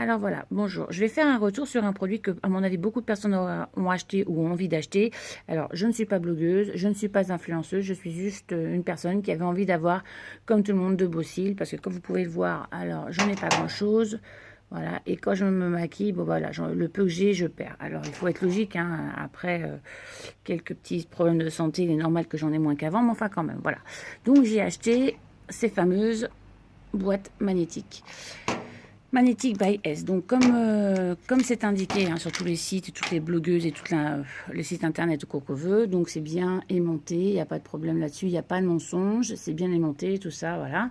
Alors voilà, bonjour. Je vais faire un retour sur un produit que, à mon avis, beaucoup de personnes ont acheté ou ont envie d'acheter. Alors, je ne suis pas blogueuse, je ne suis pas influenceuse, je suis juste une personne qui avait envie d'avoir, comme tout le monde, de beaux cils. Parce que comme vous pouvez le voir, alors, j'en ai pas grand-chose. Voilà, et quand je me maquille, bon voilà, le peu que j'ai, je perds. Alors, il faut être logique, hein. Après quelques petits problèmes de santé, il est normal que j'en ai moins qu'avant, mais enfin quand même, voilà. Donc, j'ai acheté ces fameuses boîtes magnétiques. Magnétique by S. Donc, comme c'est indiqué hein, sur tous les sites, toutes les blogueuses et tous les sites internet qu'on veut, donc c'est bien aimanté, il n'y a pas de problème là-dessus, il n'y a pas de mensonge, c'est bien aimanté, tout ça, voilà.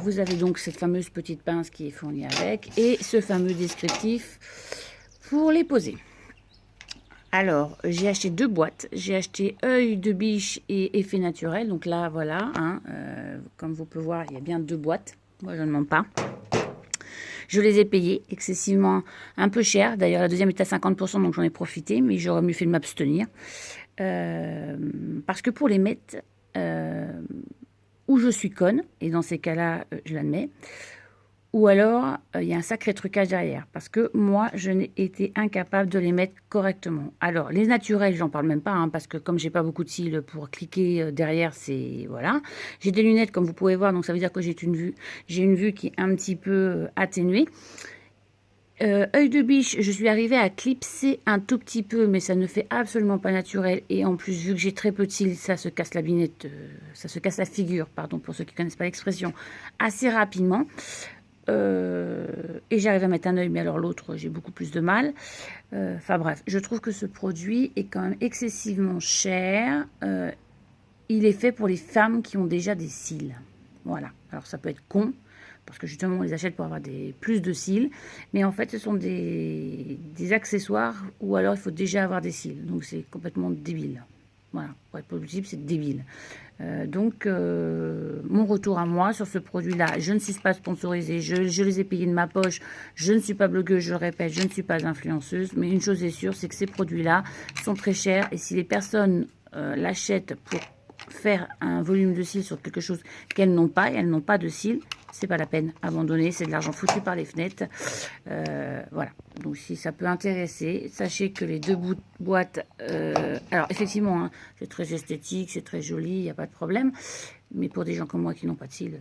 Vous avez donc cette fameuse petite pince qui est fournie avec et ce fameux descriptif pour les poser. Alors, j'ai acheté deux boîtes. J'ai acheté œil de biche et effet naturel. Donc là, voilà, hein, comme vous pouvez voir, il y a bien deux boîtes. Moi, je ne mens pas. Je les ai payés excessivement un peu cher. D'ailleurs, la deuxième était à 50%, donc j'en ai profité, mais j'aurais mieux fait de m'abstenir. Parce que pour les mettre où je suis conne, et dans ces cas-là, je l'admets, ou alors il y a un sacré trucage derrière. Parce que moi, je n'ai été incapable de les mettre correctement. Alors, les naturels, j'en parle même pas, hein, parce que comme j'ai pas beaucoup de cils pour cliquer derrière, c'est... Voilà. J'ai des lunettes, comme vous pouvez voir, donc ça veut dire que j'ai une vue qui est un petit peu atténuée. Œil de biche, je suis arrivée à clipser un tout petit peu, mais ça ne fait absolument pas naturel. Et en plus, vu que j'ai très peu de cils, ça se casse la binette, ça se casse la figure, pardon, pour ceux qui ne connaissent pas l'expression, assez rapidement. Et j'arrive à mettre un œil, mais alors l'autre, j'ai beaucoup plus de mal. Enfin bref, je trouve que ce produit est quand même excessivement cher. Il est fait pour les femmes qui ont déjà des cils. Voilà, alors ça peut être con, parce que justement on les achète pour avoir plus de cils, mais en fait ce sont des accessoires, ou alors il faut déjà avoir des cils, donc c'est complètement débile. Voilà, pour être positif, c'est débile. Donc, mon retour à moi sur ce produit-là, je ne suis pas sponsorisée, je les ai payés de ma poche, je ne suis pas blogueuse, je le répète, je ne suis pas influenceuse, mais une chose est sûre, c'est que ces produits-là sont très chers, et si les personnes l'achètent pour faire un volume de cils sur quelque chose qu'elles n'ont pas, et elles n'ont pas de cils, c'est pas la peine, abandonner, c'est de l'argent foutu par les fenêtres. Voilà, donc si ça peut intéresser, sachez que les deux boîtes, alors effectivement, hein, c'est très esthétique, c'est très joli, il n'y a pas de problème, mais pour des gens comme moi qui n'ont pas de cils,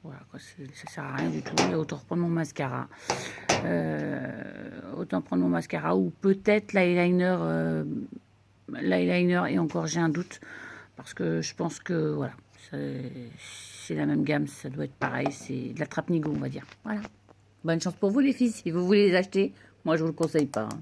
voilà, quoi, ça sert à rien du tout. Et autant reprendre mon mascara, ou peut-être l'eyeliner, et encore j'ai un doute, parce que je pense que voilà, c'est la même gamme, ça doit être pareil, c'est de la Trapnigo, on va dire. Voilà. Bonne chance pour vous les filles, si vous voulez les acheter. Moi, je vous le conseille pas, hein.